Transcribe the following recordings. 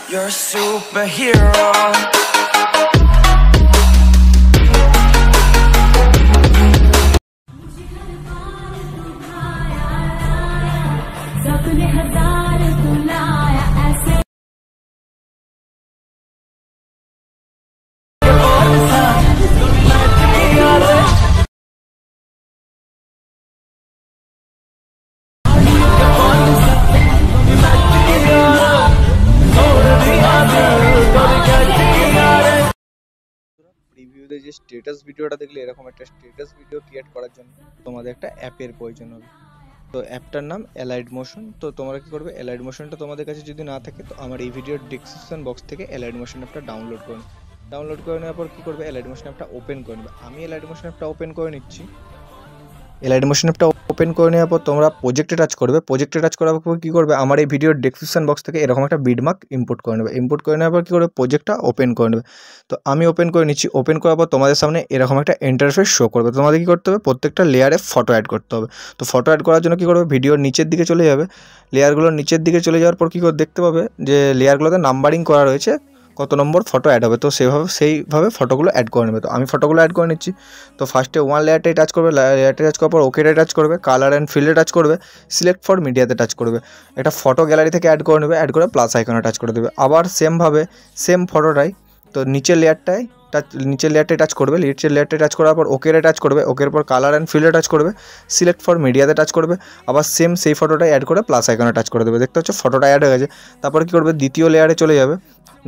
You're a superhero. প্রিভিউতে যে status ভিডিওটা দেখলে এরকম একটা স্ট্যাটাস ভিডিও ক্রিয়েট করার জন্য তোমাদের একটা অ্যাপের প্রয়োজন হবে। তো অ্যাপটার নাম অ্যালাইড মোশন। তো তোমরা কি করবে, অ্যালাইড মোশনটা তোমাদের কাছে যদি না থাকে তো আমার এই ভিডিওর ডিসক্রিপশন বক্স থেকে অ্যালাইড মোশন অ্যাপটা ডাউনলোড করে নেওয়ার পর কি করবে, অ্যালাইড মোশন অ্যাপটা ওপেন করে নেবে। আমি অ্যালাইড মোশন অ্যাপটা ওপেন করে নিচ্ছি। অ্যালাইড মোশন অ্যাপটা ওপেন করে নেওয়ার পর তোমরা প্রজেক্টে টাচ করবে। প্রজেক্টে টাচ করার পর কী করবে, আমার এই ভিডিওর ডেসক্রিপশন বক্স থেকে এরকম একটা বিটমার্ক ইম্পোর্ট করে নেবে। ইম্পোর্ট করে নেওয়ার পর কী করবে, প্রজেক্টটা ওপেন করে নেবে। তো আমি ওপেন করে নিচ্ছি। ওপেন করার পর তোমাদের সামনে এরকম একটা ইন্টারফেস শো করবে। তোমাদের কী করতে হবে, প্রত্যেকটা লেয়ারে ফটো অ্যাড করতে হবে। তো ফটো অ্যাড করার জন্য কী করবে, ভিডিওর নিচের দিকে চলে যাবে। লেয়ারগুলোর নিচের দিকে চলে যাওয়ার পর কী করে দেখতে পাবে যে লেয়ারগুলোতে নাম্বারিং করা রয়েছে, কত নম্বর ফটো অ্যাড হবে। তো সেইভাবে ফটোগুলো অ্যাড করে নেবে। তো আমি ফটোগুলো অ্যাড করে নিচ্ছি। তো ফার্স্টে ওয়ান লেয়ারটাই টাচ করবে। লেয়ারটা টাচ করার পর ওকেটাই টাচ করবে, কালার অ্যান্ড ফিল্ডে টাচ করবে, সিলেক্ট ফর মিডিয়াতে টাচ করবে। একটা ফটো গ্যালারি থেকে অ্যাড করে নেবে, অ্যাড করে প্লাস আইকনে টাচ করে দেবে। আবার সেমভাবে সেম ফটোটাই তো নিচের লেয়ারটাই টাচ করবে। নিচের লেয়ারটাই টাচ করার পর ওকেরে টাচ করবে, ওকের পর কালার অ্যান্ড ফিল্ডে টাচ করবে, সিলেক্ট ফর মিডিয়াতে টাচ করবে। আবার সেম সেই ফটোটাই অ্যাড করে প্লাস আইকনে টাচ করে দেবে। দেখতে হচ্ছে ফটোটা অ্যাড হয়ে গেছে। তারপর কী করবে, দ্বিতীয় লেয়ারে চলে যাবে।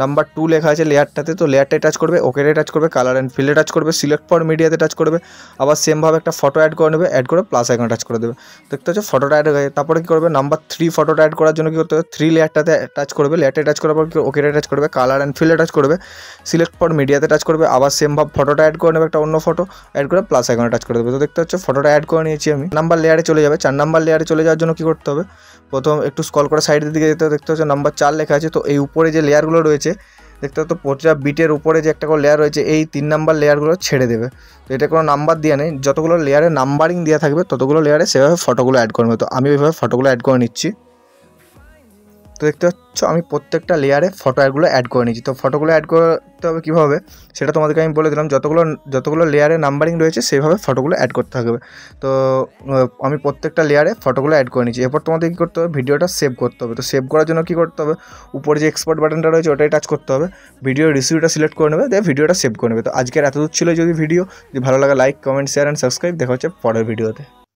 নাম্বার 2 লেখা আছে লেয়ারটাতে, তো লেয়ারটাই টাচ করবে, ওকেরে টাচ করবে, কালার অ্যান্ড ফিল্ডে টাচ করবে, সিলেক্ট ফর মিডিয়াতে টাচ করবে। আবার সেমভাবে একটা ফটো অ্যাড করে নেবে, অ্যাড করে প্লাস আইকনে টাচ করে দেবে। দেখতে হচ্ছে ফটোটা অ্যাড হয়ে গেছে। তারপরে কী করবে, নাম্বার 3 ফটোটা অ্যাড করার জন্য কী করতে হবে, 3 লেয়ারটাতে টাচ করবে। লেয়ারটাই টাচ করার পর ওকেরে টাচ করবে, কালার অ্যান্ড ফিল্ডে টাচ করবে, সিলেক্ট ফর মিডিয়াতে টাচ করবে। আবার সেমভাবে ফটোটা অ্যাড করে নেবে, একটা অন্য ফটো অ্যাড করে প্লাস আইকনে টাচ করে দেবে। তো দেখতে হচ্ছে ফটোটা অ্যাড করে নিয়েছি আমি। নাম্বার লেয়ারে চলে যাবে। 4 নাম্বার লেয়ারে চলে যাওয়ার জন্য কী করতে হবে, প্রথম একটু স্ক্রল করে সাইডের দিকে যেতে হবে। দেখতে হচ্ছে নাম্বার 4 লেখা আছে। তো এই উপরে যে লেয়ারগুলো রয়েছে দেখতে হতো, প্রতিটা বিটের উপরে যে একটা করে লেয়ার রয়েছে, এই 3 নাম্বার লেয়ারগুলো ছেড়ে দেবে। তো এটা কোনো নাম্বার দেওয়া নেই, যতগুলো লেয়ারে নাম্বারিং দেওয়া থাকবে ততগুলো লেয়ারে সেভাবে ফটোগুলো অ্যাড করবে। তো আমি ওইভাবে ফটোগুলো অ্যাড করে নিচ্ছি। তো দেখতে পাচ্ছ আমি প্রত্যেকটা লেয়ারে ফটোগুলো অ্যাড করে নিচ্ছি। তো ফটোগুলো অ্যাড করতে হবে কীভাবে সেটা তোমাদেরকে আমি বলে দিলাম। যতগুলো লেয়ারে নাম্বারিং রয়েছে সেইভাবে ফটোগুলো অ্যাড করতে হবে। তো আমি প্রত্যেকটা লেয়ারে ফটোগুলো অ্যাড করে নিচ্ছি। এরপর তোমাদের কী করতে হবে, ভিডিওটা সেভ করতে হবে। তো সেভ করার জন্য কী করতে হবে, উপরে যে এক্সপোর্ট বাটনটা রয়েছে ওটাই টাচ করতে হবে। ভিডিও রিসিউটা সিলেক্ট করে নেবে, দিয়ে ভিডিওটা সেভ করে নেবে। তো আজকের এতদূর ছিল যদি ভিডিও, যদি ভালো লাগে like, comment, share and subscribe. দেখা হচ্ছে পরের ভিডিওতে।